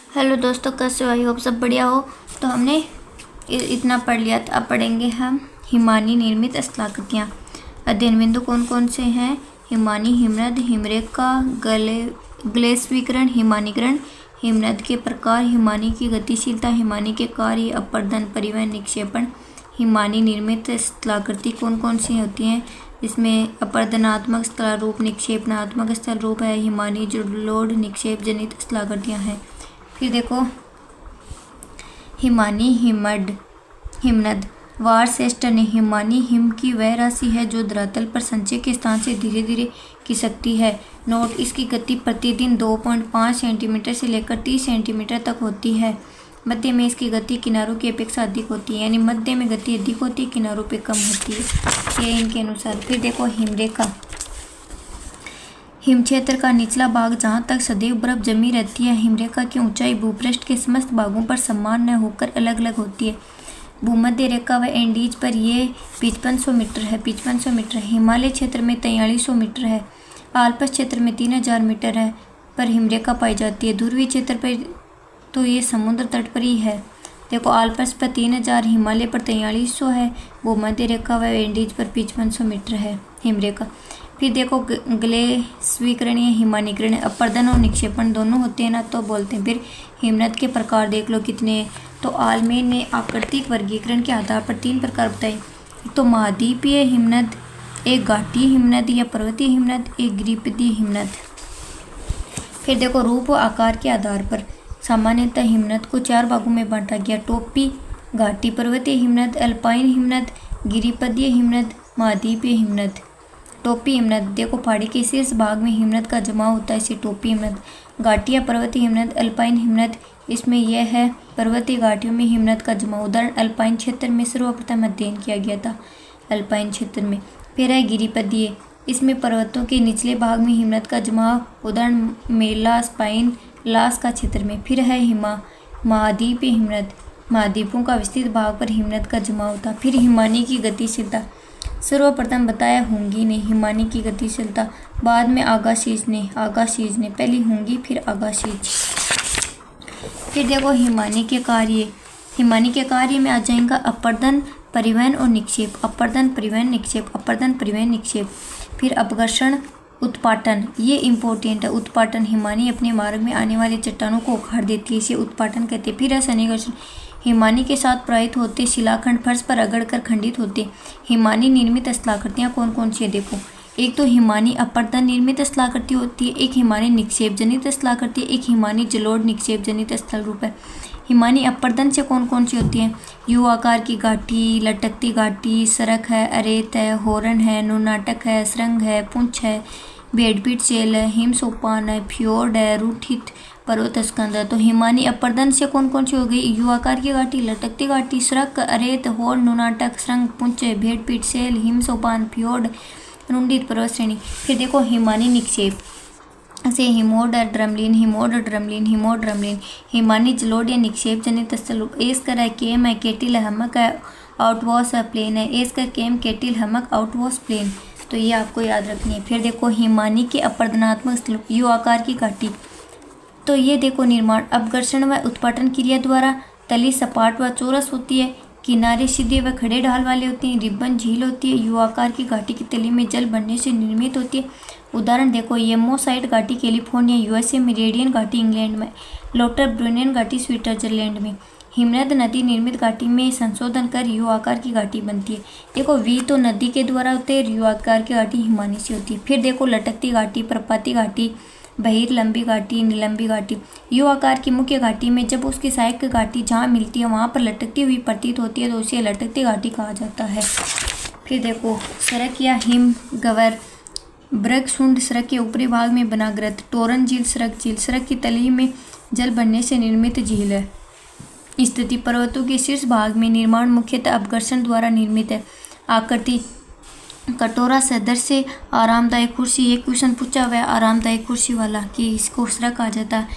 Hello दोस्तों, कैसे हो? आई होप सब बढ़िया हो। तो हमने इतना पढ़ लिया, तो अब पढ़ेंगे हम हिमानी निर्मित स्थलाकृतियाँ। अध्ययन बिंदु कौन कौन से हैं? हिमानी, हिमनद, हिमरेखा, ग्लेश्वीकरण, हिमानीकरण, हिमनद के प्रकार, हिमानी की गतिशीलता, हिमानी के कार्य, अपरदन, परिवहन, निक्षेपण। हिमानी निर्मित स्थलाकृति कौन कौन सी होती हैं? इसमें अपरदनात्मक स्थलारूप, निक्षेपणात्मक स्थलारूप है। हिमानी जलोढ़ निक्षेप जनित स्थलाकृतियाँ हैं। फिर देखो हिमानी, हिमनद, वार श्रेष्ठ ने। हिमानी हिम की वह राशि है जो धरातल पर संचय के स्थान से धीरे धीरे खिसकती है। नोट, इसकी गति प्रतिदिन 2.5 सेंटीमीटर से लेकर 30 सेंटीमीटर तक होती है। मध्य में इसकी गति किनारों की अपेक्षा अधिक होती है, यानी मध्य में गति अधिक होती है, किनारों पे कम होती है, ये इनके अनुसार। फिर देखो हिमरेखा, हिम क्षेत्र का निचला भाग जहाँ तक सदैव बर्फ जमी रहती है। हिमरेखा की ऊंचाई भूपृष्ठ के समस्त भागों पर समान न होकर अलग अलग होती है। भूमध्य रेखा व एंडीज पर ये 5500 मीटर है। 5500 मीटर है। हिमालय क्षेत्र में 4300 मीटर है। आल्प्स क्षेत्र में 3000 मीटर है पर हिमरेखा पाई जाती है। ध्रुवीय क्षेत्र पर तो ये समुद्र तट पर ही है। देखो आल्प्स पर 3000, हिमालय पर 4300 है। भूमध्य रेखा व एंडीज पर 5500 मीटर है हिमरेखा। फिर देखो ग्लेश्वीकरण या हिमानीकरण, अपरदन और निक्षेपण दोनों होते हैं ना, तो बोलते हैं। फिर हिमनद के प्रकार देख लो कितने हैं। तो आलमे ने आकृतिक वर्गीकरण के आधार पर 3 प्रकार बताए। तो महाद्वीपीय हिमनद, एक घाटी हिमनद या पर्वतीय हिमनद, एक गिरिपदीय हिमनद। फिर देखो रूप व आकार के आधार पर सामान्यतः हिमनद को 4 भागों में बांटा गया। टोपी, घाटी, पर्वतीय हिमनद, अल्पाइन हिमनद, गिरिपदीय हिमनद, महाद्वीपीय हिमनद। टोपी हिमनद, देखो पहाड़ी के शीर्ष भाग में हिमनद का जमाव होता है, इसे टोपी हिमनद। घाटी या पर्वतीय हिमनद, अल्पाइन हिमनद, इसमें यह है पर्वतीय घाटियों में हिमनद का जमाव। उदाहरण अल्पाइन क्षेत्र में सर्वप्रथम अध्ययन किया गया था, अल्पाइन क्षेत्र में। फिर है गिरिपदीय, इसमें पर्वतों के निचले भाग में हिमनद का जमाव। उदाहरण मेला स्पाइन लास्का क्षेत्र में। फिर है महाद्वीपीय हिमनद, महाद्वीपों का विस्तृत भाग पर हिमनद का जमाव था। फिर हिमानी की गतिशीलता, सर्वप्रथम बताया हुंगी ने हिमानी की गतिशीलता, बाद में आगाशीज ने पहली हुंगी फिर आगाशीज। फिर देखो हिमानी के कार्य, हिमानी के कार्य में आ जाएगा अपरदन, परिवहन और निक्षेप। अपरदन, परिवहन, निक्षेप, अपरदन, परिवहन, निक्षेप। फिर अपघर्षण, उत्पाटन, ये इम्पोर्टेंट है। उत्पाटन, हिमानी अपने मार्ग में आने वाली चट्टानों को उखाड़ देती है, इसे उत्पाटन कहते हैं। फिर है सन्निकर्षण, हिमानी के साथ प्रवाहित होते शिलाखंड फर्श पर रगड़कर खंडित होते। हिमानी निर्मित स्थलाकृतियाँ कौन कौन सी है? देखो, एक तो हिमानी अपरदन निर्मित स्थलाकृति होती है, एक हिमानी निक्षेप जनित स्थलाकृति, एक हिमानी जलोढ़ निक्षेप जनित स्थल रूप है। हिमानी अपरदन से कौन कौन सी होती हैं? यू आकार की घाटी, लटकती घाटी, सरक है, अरेत है, होरन है, नुनाटक है, श्रृंग है, पुंछ है, भेड़पीट चेल है, हिम सोपान है, फ्योर्ड है, रूठित पर्वत स्कंद है। तो हिमानी अपरदन से कौन कौन सी हो गई? यू आकार की घाटी, लटकती घाटी, सरक, अरेत, होर्न, नुनाटक, श्रृंग, पुंछ, भेड़पीट सेल, हिम सोपान, फ्योर्ड, रुंडित पर्वत श्रेणी। फिर देखो हिमानी निक्षेप से हिमोड ड्रमलिन, हिमोड ड्रमलिन, हिमोड ड्रमलिन। हिमानी जलोढ़ या निक्षेप जनित स्थल, एस्कर है, केम है, केटिल हमक है, आउटवॉश है, प्लेन है। एस्कर, केम, केटिल, हमक, आउटवॉश, प्लेन। तो ये आपको याद रखनी है। फिर देखो हिमानी के अपरदनात्मक स्थल, यू आकार की घाटी, तो ये देखो निर्माण अपघर्षण व उत्पाटन क्रिया द्वारा। तली सपाट व चौरस होती है, किनारे सीधे व खड़े ढाल वाले होते हैं। रिबन झील होती है, यू आकार की घाटी की तली में जल बनने से निर्मित होती है। उदाहरण देखो येमोसाइट घाटी कैलिफोर्निया यूएसए में, रेडियन घाटी इंग्लैंड में, लोटर ब्रुनियन घाटी स्विट्जरलैंड में। हिमनद नदी निर्मित घाटी में संशोधन कर यू आकार की घाटी बनती है। देखो वी तो नदी के द्वारा होते हैं, यू आकार की घाटी हिमानी से होती है। फिर देखो लटकती घाटी, प्रपाती घाटी, बहिर लंबी घाटी, निलंबी घाटी। यू आकार की मुख्य घाटी में जब उसकी सहायक घाटी जहाँ मिलती है वहाँ पर लटकती हुई प्रतीत होती है तो उसे लटकती घाटी कहा जाता है। फिर देखो सरक या हिम गवर, ब्रगशुंड सड़क के ऊपरी भाग में बना ग्रत। टोरन झील, सड़क की तली में जल बनने से निर्मित झील है। स्थिति, पर्वतों के शीर्ष भाग में निर्माण मुख्यतः अपघर्षण द्वारा निर्मित है। आकृति, कटोरा सदृश से आरामदायक कुर्सी, एक क्वेश्चन पूछा हुआ है आरामदायक कुर्सी वाला कि इसको सड़क कहा जाता है।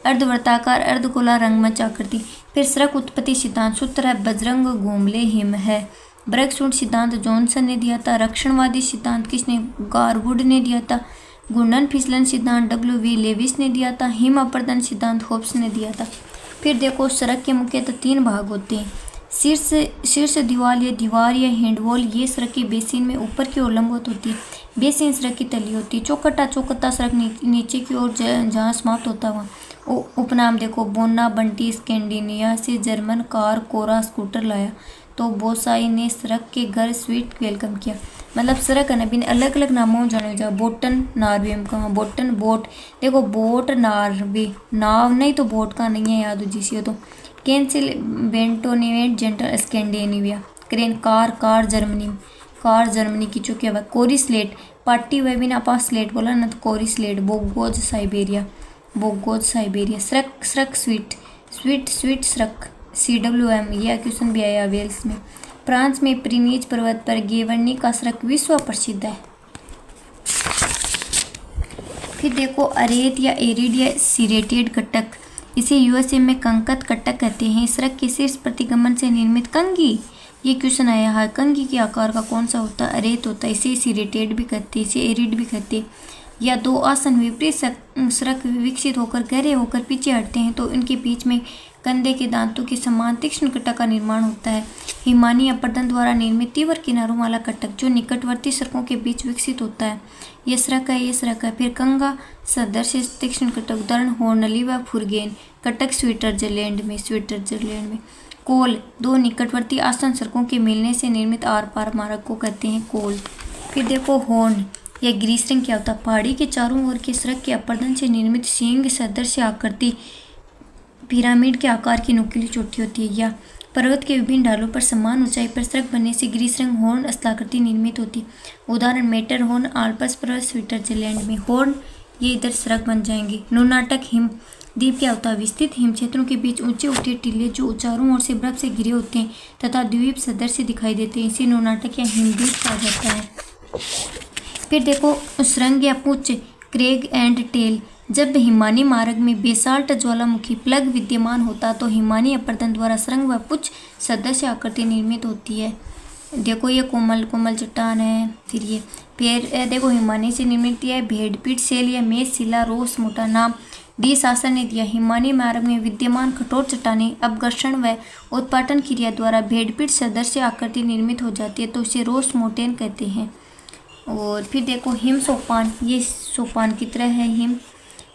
अर्धवृत्ताकार, अर्धगोला, रंगमंच आकृति। फिर सड़क उत्पत्ति सिद्धांत, सूत्र है बजरंग गोमले हिम है। ब्रगशुंड सिद्धांत जॉनसन ने दिया था। रक्षणवादी सिद्धांत किसने? गारवुड ने दिया था। घूर्णन फिसलन सिद्धांत W.V. लेविस ने दिया था। हिम अपरदन सिद्धांत होप्स ने दिया था। फिर देखो सड़क के मुख्यतः 3 भाग होते हैं। शीर्ष दीवार या हैंडवॉल ये सड़क के बेसिन में ऊपर की ओर लंबवत होती है। बेसिन सड़क की तली होती है। चौकट्टा सड़क नीचे की ओर जहाँ समाप्त होता है वहाँ। उपनाम देखो बोना बंटी स्कैंडिनेविया से जर्मन कार कोरा स्कूटर लाया तो बोसाई ने सड़क के घर स्वीट वेलकम किया। मतलब सड़क है ना अलग अलग नामों जाने जा। बोटन नॉर्वे में कहाँ बोटन बोट देखो बोट नॉर्वे नाव नहीं तो बोट का नहीं है याद हो जिसी हो तो। कैंसिल बेंटोनेवेट जेंटल स्कैंडिनेविया। क्रेन कार जर्मनी की चुकी है। कोरी स्लेट पार्टी वेबिन अपा स्लेट बोला ना तो कोरी स्लेट। बोगोज साइबेरिया सड़क स्वीट सड़क CWM यह क्वेश्चन भी आया वेल्स में। फ्रांस में प्रीनीज पर्वत पर गेवर्नी का सड़क विश्व प्रसिद्ध है। फिर देखो अरेत या एरिड या सिरेटेड कटक इसे USA में कंकत कटक कहते हैं। सड़क के शीर्ष प्रतिगमन से निर्मित कंगी ये क्वेश्चन आया है। कंगी के आकार का कौन सा होता है? अरेत होता है। इसे सिरेटेड भी कहते हैं, इसे एरिड भी कहते हैं। या 2 आसन विपरीत सड़क विकसित होकर गहरे होकर पीछे हटते हैं तो इनके बीच में कंधे के दांतों के समान तीक्ष्ण कटक का निर्माण होता है। हिमानी अपरदन द्वारा निर्मित तीव्र किनारों वाला कटक जो निकटवर्ती सड़कों के बीच विकसित होता है ये सड़क है। फिर कंगा सदृश तीक्ष्ण कटक उदाहरण होर्नली व फुरगेन कटक स्विट्जरलैंड में। कोल 2 निकटवर्ती आसन सड़कों के मिलने से निर्मित आर पार मार्ग को कहते हैं कोल। फिर देखो हॉर्न या ग्रीसरिंग क्या होता है? पहाड़ी के चारों ओर के सड़क के अपरदन से निर्मित सींग सदृश आकृति पिरामिड के आकार की नुकीली चोटी होती है। या पर्वत के विभिन्न ढालों पर समान ऊंचाई पर सड़क बनने से ग्रीसरिंग हॉर्न स्थलाकृति निर्मित होती है। उदाहरण मेटर हॉर्न आल्प्स पर्वत स्विट्जरलैंड में। हॉर्न ये इधर सड़क बन जाएंगी। नुनाटक हिम द्वीप क्या होता है? विस्तृत हिम क्षेत्रों के बीच ऊंचे उठे टीले जो चारों ओर से बर्फ से घिरे होते हैं तथा द्वीप सदृश दिखाई देते हैं। इसे नुनाटक या हिमद्वीप कहा जाता है। फिर देखो सुरंग या पुंछ क्रेग एंड टेल जब हिमानी मार्ग में बेसाल्ट ज्वालामुखी प्लग विद्यमान होता तो हिमानी अपरदन द्वारा सुरंग व पुंछ सदृश आकृति निर्मित होती है। देखो ये कोमल चट्टान है। फिर देखो हिमानी से निर्मित है भेड़पीठ सेल या मेज शिला रोस मोटा नाम डी शासन ने दिया। हिमानी मार्ग में विद्यमान कठोर चट्टानें अपघर्षण व उत्पाटन क्रिया द्वारा भेड़पीठ सदृश आकृति निर्मित हो जाती है तो इसे रोस मोटेन कहते हैं। और फिर देखो हिम सोपान ये सोपान की तरह है। हिम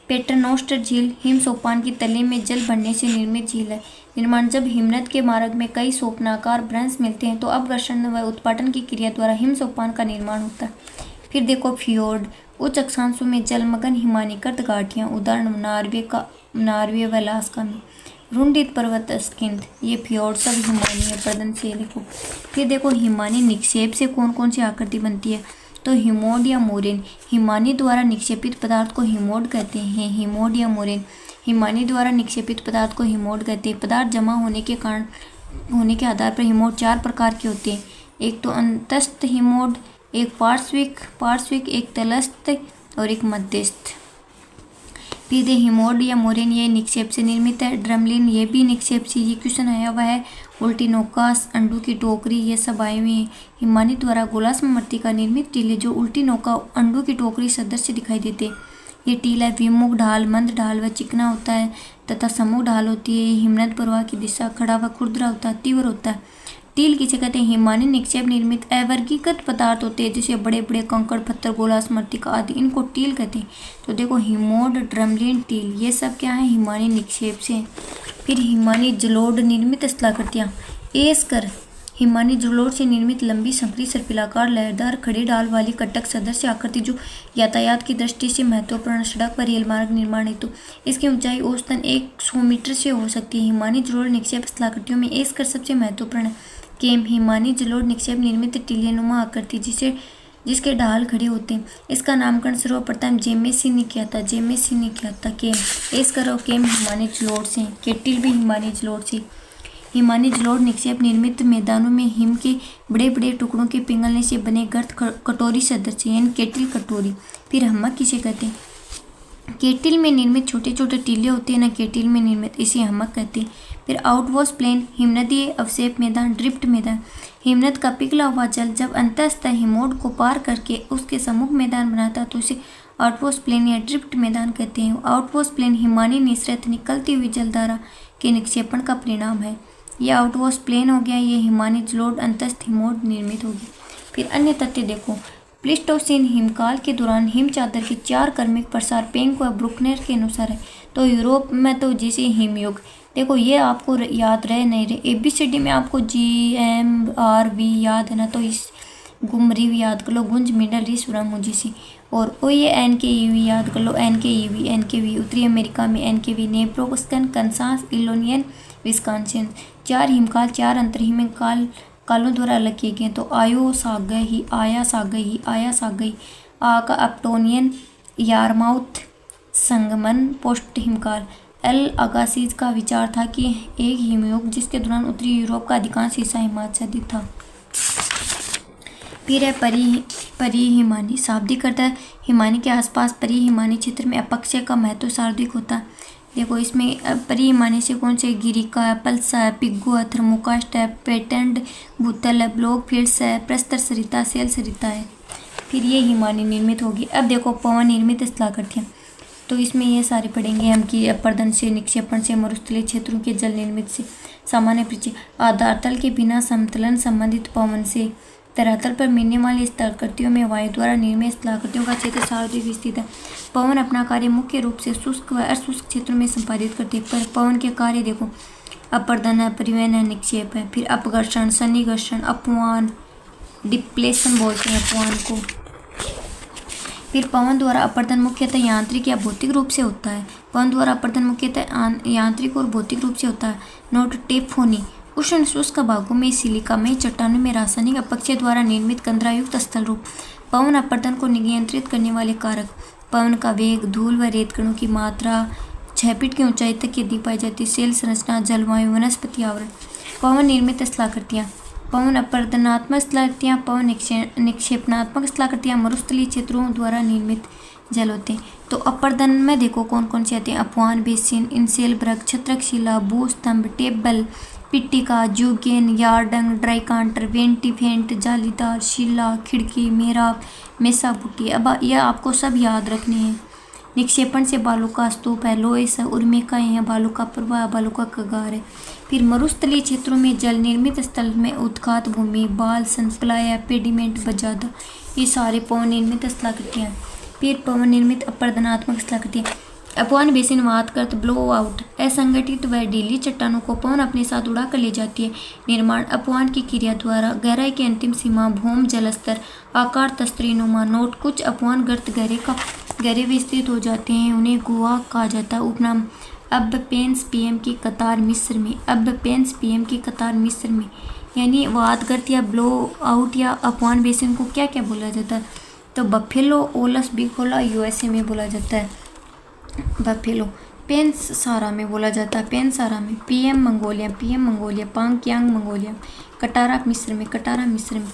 पेटरनोस्टर झील हिम सोपान की तले में जल भरने से निर्मित झील है। निर्माण जब हिमनद के मार्ग में कई सोपानाकार भ्रंश मिलते हैं तो अपघर्षण व उत्पाटन की क्रिया द्वारा हिम सोपान का निर्माण होता है। फिर देखो फ्योर्ड उच्च अक्षांशों में जलमग्न हिमानीकृत घाटियाँ उदाहरण नॉर्वे व अलास्का में। रुंडित पर्वत स्किंद ये फ्योर्ड सब हिमानी अपरदन से देखो। फिर देखो हिमानी निक्षेप से कौन कौन सी आकृति बनती है तो हिमोड या मोरेन हिमानी द्वारा निक्षेपित पदार्थ को हिमोड कहते हैं। हिमोड या मोरेन हिमानी द्वारा निक्षेपित पदार्थ को हिमोड कहते हैं। पदार्थ जमा होने के आधार पर हिमोड 4 प्रकार के होते हैं। एक तो अंतस्थ हिमोड, एक पार्श्विक, एक तलस्थ और एक मध्यस्थ। फिर हिमोड या मोरेन ये निक्षेप से निर्मित है। ड्रमलिन ये भी निक्षेप से ये क्वेश्चन आया हुआ है। उल्टी नौका अंडू की टोकरी ये सब आए हुए हैं। हिमानी द्वारा गोलास्म मृत्तिका निर्मित टीले जो उल्टी नौका अंडू की टोकरी सदृश दिखाई देते हैं। ये टीला विमुख ढाल मंद ढाल व चिकना होता है तथा सम्मुख ढाल होती है। हिमनद प्रवाह की दिशा खड़ा व खुरदरा होता है, तीव्र होता है। टील किसे कहते हैं? हिमानी निक्षेप निर्मित अवर्गीकृत पदार्थ होते हैं जैसे बड़े बड़े कंकड़ पत्थर गोलास्म मृत्तिका आदि, इनको टील कहते हैं। तो देखो हिमोड ड्रमलिन टील ये सब क्या है? हिमानी निक्षेप से। फिर हिमानी जलोढ़ निर्मित स्थलाकृतियाँ एस्कर हिमानी जलोढ़ से निर्मित लंबी संकरी सर्पिलाकार लहरदार खड़ी ढाल वाली कटक सदृश आकृति जो यातायात की दृष्टि से महत्वपूर्ण सड़क व रेल मार्ग निर्माण हेतु इसकी ऊंचाई औसतन 100 मीटर से हो सकती है। हिमानी जलोढ़ निक्षेप स्थलाकृतियों में एस्कर सबसे महत्वपूर्ण है। केम हिमानी जलोढ़ निक्षेप निर्मित टीलेनुमा आकृति जिसके ढाल खड़े होते हैं। इसका नामकरण सर्वप्रथम जेमेसी ने किया था। केम एस्कर और केम हिमानी जलोढ़ से। केटिल भी हिमानी जलोढ़ से। हिमानी जलोढ़ निक्षेप निर्मित मैदानों में हिम के बड़े बड़े टुकड़ों के पिघलने से बने गर्त कटोरी सदृश यानी केटिल कटोरी। फिर हमक किसे कहते हैं? केटिल में निर्मित छोटे छोटे टीले होते हैं ना, केटिल में निर्मित, इसे हमक कहते हैं। फिर आउटवॉश प्लेन हिमनदीय अवक्षेप मैदान, ड्रिफ्ट मैदान हिमनद का पिघला हुआ जल जब अंतःस्थ हिमोड को पार करके उसके सम्मुख मैदान बनाता है तो इसे आउटपोस्ट प्लेन या ड्रिफ्ट मैदान कहते हैं। आउटपोस्ट प्लेन हिमानी निसरत निकलती हुई जलधारा के निक्षेपण का परिणाम है। यह आउटपोस्ट प्लेन हो गया, ये हिमानी जलोढ़ अंतस्थ हिमोड निर्मित होगी। फिर अन्य तथ्य देखो, प्लीस्टोसीन हिमकाल के दौरान हिम चादर के 4 क्रमिक प्रसार पेंग व ब्रुकनर के अनुसार है। तो यूरोप में तो जैसे हिमयुग, देखो ये आपको याद रहे नहीं रहे, ABCD में आपको GMRV याद है ना, तो इस गुमरी भी याद कर लो, गुंज मिडल री सुरंग मुझी। और ये NKEV याद कर लो, NKEV उत्तरी अमेरिका में NKV नेब्रास्का कनसास इलिनॉइस विस्कॉन्सिन। 4 हिमकाल 4 अंतर हिमकाल कालों द्वारा अलग किए गए। तो आया सागई आ का अपटोनियन यारमाउथ संगमन पोस्ट हिमकाल। एल अगासिस का विचार था कि एक हिमयुग जिसके दौरान उत्तरी यूरोप का अधिकांश हिस्सा हिमाच्छादित था। फिर है परी हिमानी, शाब्दिक अर्थ है हिमानी के आसपास परी हिमानी क्षेत्र में अपक्षय का महत्व सार्वधिक होता है। देखो इसमें परी हिमानी से कौन से गिरिका है, पल्सा है, पिग्गो है, थर्मोकास्ट है, पेटेंट भूतल है, ब्लॉक फिल्स है, प्रस्तर सरिता, सेल सरिता है। फिर ये हिमानी निर्मित होगी। अब देखो पवन निर्मित स्थलाकृतियाँ, तो इसमें ये सारे पढ़ेंगे हम कि अपर्दन से, निक्षेपण से, मरुस्थलीय क्षेत्रों के जल निर्मित से, सामान्य परिचय, आधारतल के बिना समतलन संबंधित पवन से, धरातल पर मिलने वाली स्थलाकृतियों में वायु द्वारा निर्मित स्थलाकृतियों का क्षेत्र सार्वधिक स्थित है। पवन अपना कार्य मुख्य रूप से शुष्क व अशुष्क क्षेत्रों में संपादित करते हैं। पर पवन के कार्य देखो, अपर्दन है, परिवहन है, निक्षेप है, फिर अपघर्षण, सन्निघर्षण, अपवान, डिप्लेशन बोलते हैं अपवान को। फिर पवन द्वारा अपर्दन मुख्यतः यांत्रिक या भौतिक रूप से होता है। पवन द्वारा अपर्दन मुख्यतः यांत्रिक और भौतिक रूप से होता है। नोट टेप्फोनी, उष्ण शुष्क भागों में सिलिका में चट्टानों में रासायनिक अपक्षय द्वारा निर्मित कंदरायुक्त स्थल रूप। पवन अपर्दन को नियंत्रित करने वाले कारक, पवन का वेग, धूल व रेत कणों की मात्रा, 6 फीट की ऊंचाई तक यदि पाई जाती, सेल संरचना, जलवायु, वनस्पति आवरण। पवन निर्मित स्थलाकृतियाँ, पवन अपर्दनात्मक स्थलाकृतियाँ, पवन निक्षेपणात्मक स्थलाकृतियाँ मरुस्थलीय क्षेत्रों द्वारा निर्मित जल होते हैं। तो अपर्दन में देखो कौन कौन से आते हैं, अपवान बेसिन, इंसेलब्रग, छत्रकशिला, भूस्तंभ, टेबल, पिट्टिका, जूगेन, यार्डंग, ड्राइकांटर, वेंटिफेंट, जालीदार, शिला, खिड़की, मेहराब, मेसा बुट्टी। अब यह आपको सब याद रखने हैं। निक्षेपण से बालू का स्तूप है, लोहे से उर्मिकाएँ हैं, बालू का प्रवाह, बालू का कगार है। फिर मरुस्थलीय क्षेत्रों में जल निर्मित स्थल में उत्खात भूमि, बाल, संप्लाय, पेडिमेंट, बजादा, ये सारे पवन निर्मित स्थलाकृतियाँ हैं। फिर पवन निर्मित अपर्दनात्मक स्थलाकृतियाँ, अपवान बेसिन वातकृत, ब्लो आउट, असंगठित व ढीली चट्टानों को पवन अपने साथ उड़ा कर ले जाती है। निर्माण अपवान की क्रिया द्वारा, गहराई की अंतिम सीमा, भूम जलस्तर, आकार तस्तरीनुमा। नोट, कुछ अपवान गर्त गहरे विस्तृत हो जाते हैं, उन्हें गुहा कहा जाता है। उपनाम, अब पेंस पीएम की कतार मिस्र में, अब पेंस पीएम की कतार मिस्र में, यानी वातगर्त या ब्लो आउट या अपवान बेसिन को क्या क्या बोला जाता है, तो बफेलो ओलस बिगोला USA में बोला जाता है बफेलो। पेंस सारा में बोला जाता है, पेंस सारा में। पीएम मंगोलिया, पांगयांग मंगोलिया, कटारा मिस्र में।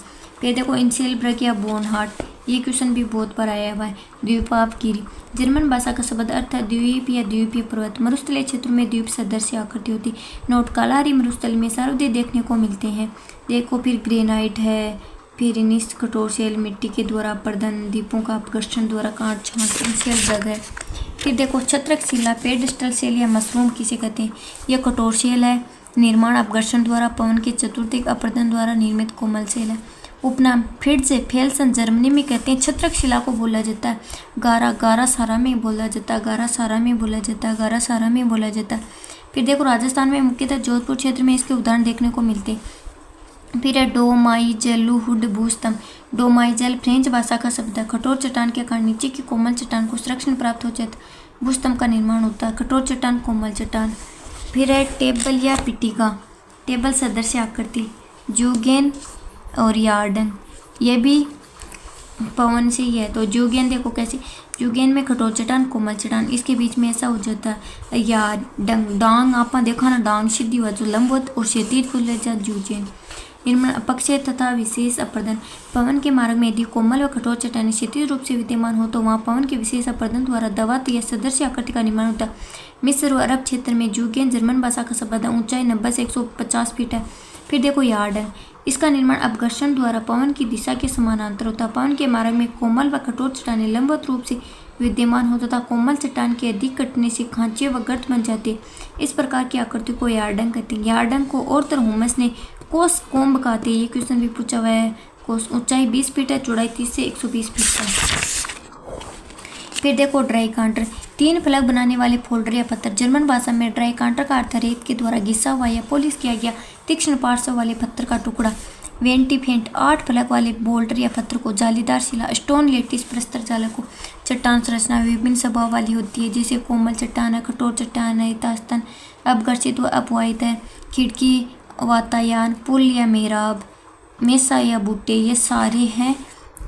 फिर देखो इंसेलब्रग या बोनहार्ट, ये क्वेश्चन भी बहुत बार आया हुआ है। द्वीपावगिरी, जर्मन भाषा का शब्द अर्थ है द्वीप या द्वीपीय पर्वत। मरुस्थलीय क्षेत्र में द्वीप सदृश आकृति होती। नोट, कालाहारी मरुस्थल में सर्वाधिक देखने को मिलते हैं। देखो फिर ग्रेनाइट है, फिर निष्ठ कठोर शैल मिट्टी के द्वारा अपर्दन, द्वीपों का अपघर्षण द्वारा काट छांट, इंसेलब्रग है। फिर देखो छत्रकशिला, पेडस्टल सेल या मशरूम किसे कहते हैं, यह कठोर शैल है। निर्माण अपघर्षण द्वारा, पवन के चतुर्दिक अपर्दन द्वारा निर्मित कोमल शैल है। उपनाम, फिट्जे फेल्सन जर्मनी में कहते हैं। छत्रकशिला को बोला जाता है गारा सारा में बोला जाता है। फिर देखो राजस्थान में मुख्यतः जोधपुर क्षेत्र में इसके उदाहरण देखने को मिलते हैं। फिर है डोमाइजल, लूहुड, भूस्तंभ। डोमाइजल फ्रेंच भाषा का शब्द है। कठोर चट्टान के कारण नीचे की कोमल चट्टान को संरक्षण प्राप्त हो जाता है, भूस्तंभ का निर्माण होता है। कठोर चट्टान, कोमल चट्टान। फिर है टेबल या पिटिका, टेबल सदृश आकृति, जूगेन और यार्डन, ये भी पवन से ही है। तो जूगेन देखो कैसे, जूगेन में कठोर चट्टान, कोमल चट्टान, इसके बीच में ऐसा हो जाता है यार डांग आपा देखा ना, डांग सीधी हुआ जो लंबवत और क्षैतिज खुल जाता जूगेन। निर्माण अपक्षय तथा विशेष अपर्दन, पवन के मार्ग में यदि कोमल व कठोर चट्टानें क्षैतिज रूप से विद्यमान हो तो वहाँ पवन के विशेष अपर्दन द्वारा दवात या सदृश आकृति का निर्माण होता है। मिस्र और अरब क्षेत्र में जूगेन जर्मन भाषा का शब्द है। ऊंचाई 90 से 150 फीट है। फिर देखो यार्डन, इसका निर्माण अपघर्षण द्वारा पवन की दिशा के समानांतर होता है। पवन के मार्ग में कोमल व कठोर चट्टानें लंबवत रूप से विद्यमान हो तथा कोमल चट्टान के अधिक कटने से खांचे व गर्त बन जाते। इस प्रकार की आकृति को यार्डंग कहते हैं। यार्डंग को और होमस ने कोस कोम्ब कहते हैं। ये क्वेश्चन भी पूछा हुआ है। कोस ऊंचाई 20 फीट है, चौड़ाई 30 से 120 फीट है। फिर देखो ड्राई कांटर, 3 फलक बनाने वाले फोल्डर या पत्थर। जर्मन भाषा में ड्राई कांटर का अर्थ रेत के द्वारा घिसा हुआ या पॉलिश किया गया तीक्ष्ण पार्श्व वाले पत्थर का टुकड़ा। वेंटिफेंट, 8 फलक वाले बोल्डर या पत्थर को। जालीदार शिला, स्टोन लेटिस प्रस्तर जालक को। चट्टान संरचना विभिन्न स्वभाव वाली होती है, जैसे कोमल चट्टान है, कठोर चट्टान है, तास्तन, अपघर्षित व अपवाहित है, खिड़की, वातायन, पुल या मेहराब, मेसा या बूटे, ये सारे हैं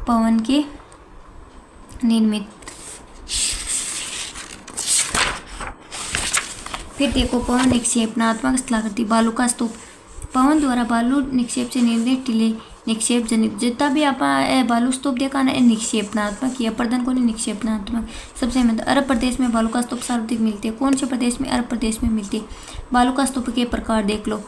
पवन के निर्मित। फिर देखो पवन निक्षेपणात्मक स्थलाकृति, बालू का स्तूप। पवन द्वारा बालू निक्षेप से निर्मित टीले निक्षेप जनित। जितना भी आप बालू स्तूप देखा ना, निक्षेपणात्मक या प्रदन को निक्षेपणात्मक। सबसे मतलब अरब प्रदेश में बालू का स्तूप सर्वाधिक मिलते हैं। कौन से प्रदेश में? अरब प्रदेश में मिलती है। बालू का स्तूप के प्रकार देख लो।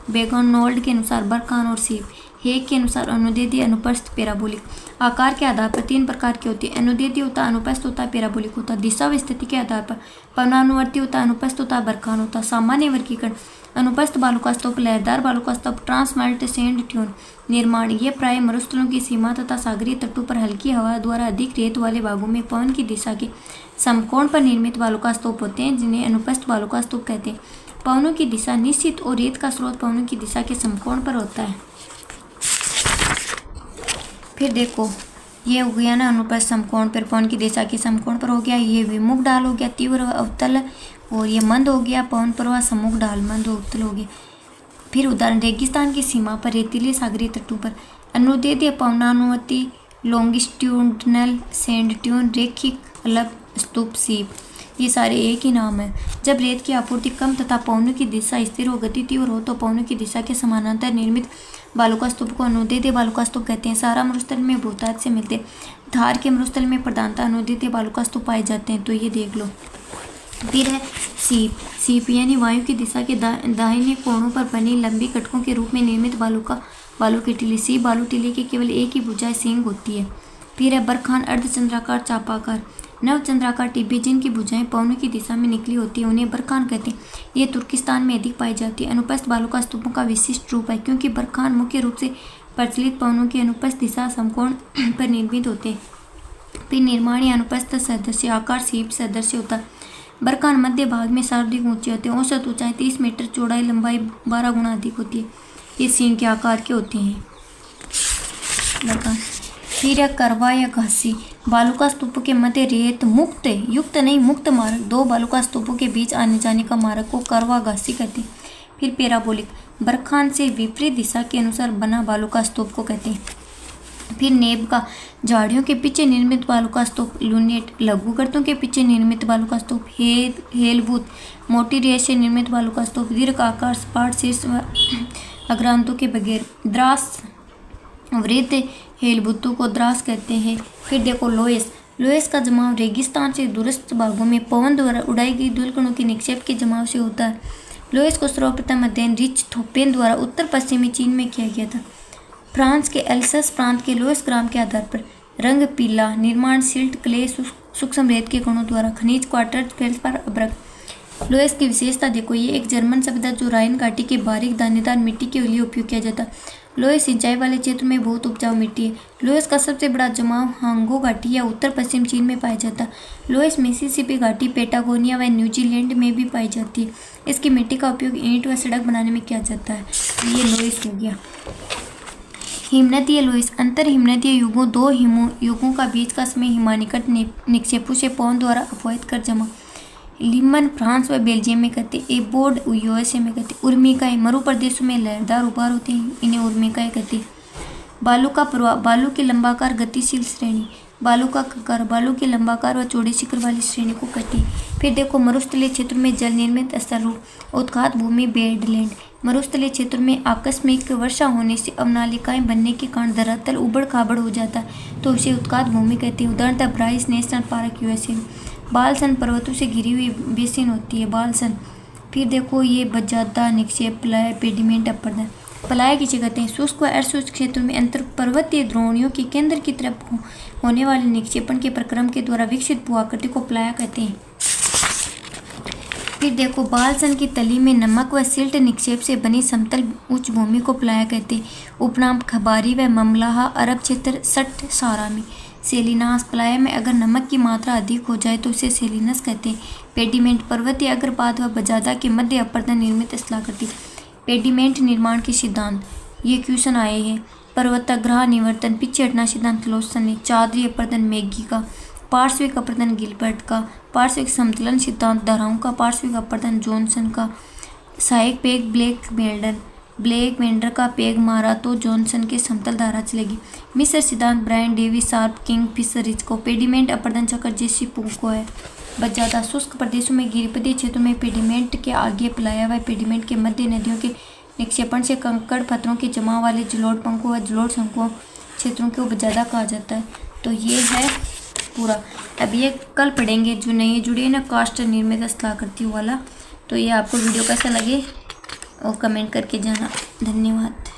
बेगनोल्ड के अनुसार बरखान और सीप। हेग के अनुसार अनुदैर्ध्य, अनुप्रस्थ, पैराबोलिक। आकार के आधार पर 3 प्रकार के होते हैं। अनुदैर्ध्य होता है, अनुप्रस्थ होता है, पैराबोलिक होता है। दिशा व स्थिति के आधार पर पवनानुवर्ती होता है, अनुप्रस्थ होता है, बरखान होता है। सामान्य वर्गीकरण, अनुप्रस्थ बालू का स्तूप, लहरदार बालू का स्तूप, ट्रांसवर्ट सैंड ट्यून। निर्माण, ये प्राय मरुस्थलों की सीमा तथा सागरीय तटों पर हल्की हवा द्वारा अधिक रेत वाले भागों में पवन की दिशा के समकोण पर निर्मित बालू का स्तूप होते हैं, जिन्हें अनुप्रस्थ बालू का स्तूप कहते हैं। पवनों की दिशा निश्चित और रेत का स्रोत पवनों की दिशा के समकोण पर होता है। फिर देखो ये हो गया ना अनुप्रस्थ समकोण पर, पवन की दिशा के समकोण पर हो गया। ये विमुख ढाल हो गया, तीव्र अवतल, और ये मंद हो गया पवन प्रवाह, सम्मुख ढाल, मंद अवतल हो गया। फिर उदाहरण, रेगिस्तान की सीमा पर रेतीले सागरीय तटों पर अनुदैर्ध्य पवनानुवर्ती, लॉन्गिट्यूडनल सैंड ट्यून, रेखिक, अलग, स्तूप, सीप, ये सारे एक ही नाम है। जब रेत की आपूर्ति कम तथा पवनों की दिशा स्थिर हो, गति तीव्र हो, तो पवनों की दिशा के समानांतर निर्मित बालू का स्तूप को अनुदैर्ध्य बालू का स्तूप कहते हैं। सारा मरुस्थल में बहुतायत से मिलते। धार के मरुस्थल में प्रधानता अनुदैर्ध्य बालू का स्तूप पाए जाते हैं, तो ये देख लो। फिर है सीप। सीप यानी वायु की दिशा के दाहिने कोणों पर बनी लंबी कटकों के रूप में निर्मित बालू की टीली। सीप बालू टीली की केवल एक ही भुजा सींग होती है। फिर है बरखान, अर्धचंद्राकार, चापाकार, नवचंद्राकार टिब्बे जिनकी भुजाएं पवनों की दिशा में निकली होती है, उन्हें बरखान कहते हैं। ये तुर्किस्तान में अधिक पाई जाती है। अनुप्रस्थ बालू का स्तूपों का विशिष्ट रूप है, क्योंकि बरखान मुख्य रूप से प्रचलित पवनों की अनुप्रस्थ दिशा समकोण पर निर्मित होते हैं। फिर निर्माण या अनुप्रस्थ सदस्य आकार सीप सदस्य होता है। बरखान मध्य भाग में सर्वाधिक ऊंचे होते हैं। औसत ऊंचाई 30 मीटर, चौड़ाई लंबाई 12 गुना अधिक होती है। ये सींग के आकार के होते हैं बरखान। फिर है करवा या घासी, बालू का स्तूपों के मध्य रेत मुक्त युक्त नहीं मुक्त मार्ग, 2 बालू का स्तूपों के बीच आने जाने का मार्ग को करवा घासी कहते हैं। फिर पैराबोलिक, बरखान से विपरीत दिशा के अनुसार बना बालू का स्तूप को कहते हैं। फिर नेब का, झाड़ियों के पीछे निर्मित बालू का स्तूप। लूनेट, लघुगर्तों के पीछे निर्मित बालू का स्तूप। हेलबूत, मोटी रेत से निर्मित बालू का स्तूप। दीर्घ आकार, सपाट शीर्ष व अग्रांतों के बगैर। द्रास, वृद्ध हेलबुतों को द्रास कहते हैं। फिर देखो लोएस का जमाव रेगिस्तान से दूरस्थ भागों में पवन द्वारा उड़ाई गई धूलकणों के निक्षेप के जमाव से होता है। लोएस को सर्वप्रथम अध्ययन रिच थोपेन द्वारा उत्तर पश्चिमी चीन में किया गया था। फ्रांस के एल्सस प्रांत के लोएस ग्राम के आधार पर। रंग पीला, निर्माण सिल्ट, क्ले, सूक्ष्म रेत के कणों द्वारा। खनिज क्वार्टज, फेल्सपार, अब्रक। लोएस की विशेषता देखो, ये एक जर्मन शब्द है जो राइन घाटी के बारीक दानेदार मिट्टी के लिए उपयोग किया जाता है। लोएस सिंचाई वाले क्षेत्र में बहुत उपजाऊ मिट्टी है। लोएस का सबसे बड़ा जमाव हांगो घाटी या उत्तर पश्चिम चीन में पाया जाता है। लोएस मिसिसिपी घाटी, पेटागोनिया व न्यूजीलैंड में भी पाई जाती है। इसकी मिट्टी का उपयोग ईंट व सड़क बनाने में किया जाता है। ये लोएस हो गया। हिमनदीय लोएस, अंतर हिमनदीय युगों, 2 युगों का बीच का समय हिमानिकट निक्षेपों से पवन द्वारा अपवाहित कर जमा। लिमन फ्रांस व बेल्जियम में कहते हैं। एबोर्ड यूएसए में कहते हैं। उर्मिकाएँ, मरु प्रदेशों में लहरदार उभार होते हैं, इन्हें उर्मिकाएँ कहते हैं। बालू का प्रवाह, बालू की लंबाकार गतिशील श्रेणी। बालू का ककर, बालू की लंबाकार व चौड़ी शिखर वाली श्रेणी को कहते हैं। फिर देखो मरुस्थलीय क्षेत्र में जल निर्मित स्थलरूप, उत्खात भूमि, बेडलैंड। मरुस्थलीय क्षेत्र में आकस्मिक वर्षा होने से अवनालिकाएं बनने के कारण धरातल उबड़ खाबड़ हो जाता है, तो उसे उत्खात भूमि कहते हैं। उदाहरणतः ब्राइस नेशनल पार्क यूएसए में। बालसन, पर्वतों से घिरी हुई बेसिन होती है बालसन। फिर देखो ये बजादा, निक्षेप, लय, पेडिमेंट, अपरदन। पलाय की कहते हैं। शुष्क व अर्धशुष्क क्षेत्रों में अंतर पर्वतीय द्रोणियों के केंद्र की तरफ होने वाले निक्षेपण के प्रक्रम के द्वारा विकसित भू आकृति को पलाया कहते हैं। फिर देखो, बालसन की तली में नमक व सिल्ट निक्षेप से बनी समतल उच्च भूमि को पलाया कहते हैं। उपनाम खबारी व ममलाहा अरब क्षेत्र सट सारा में। सेलिनास पलाया में अगर नमक की मात्रा अधिक हो जाए तो उसे सेलिनस कहते हैं। पेडिमेंट पर्वतीय अग्रपाद व बजादा के मध्य अपरदन निर्मित स्थलाकृति। पेडिमेंट निर्माण के सिद्धांत, ये क्वेश्चन आए हैं। पर्वताग्रह निवर्तन, पीछे हटना सिद्धांत लोसन ने। चादरी अपरदन मैगी का। पार्श्विक अपरदन गिलबर्ट का। पार्श्विक समतलन सिद्धांत दराउ का। पार्श्विक अपरदन जॉनसन का। सहायक पेग ब्लैक मेंडर का पेग मारा तो जॉनसन के समतल धारा चलेगी। मिस्र सिद्धांत ब्रायन डेविस शार्प किंग फिशरिज को। पेडिमेंट अपरदन चक्र जेसी पुंको है। बजादा शुष्क प्रदेशों में गिरिपदीय क्षेत्रों में पेडिमेंट के आगे पलाया हुआ पेडिमेंट के मध्य नदियों के निक्षेपण से कंकड़ पत्थरों के जमाव वाले जलोढ़ पंखों व जलोढ़ शंकुओं क्षेत्रों को बजादा कहा जाता है। तो ये है पूरा। अब ये कल पढ़ेंगे जो नए जुड़े ना कास्ट निर्मित स्थलाकृतियों वाला। तो ये आपको वीडियो कैसा लगे और कमेंट करके जाना। धन्यवाद।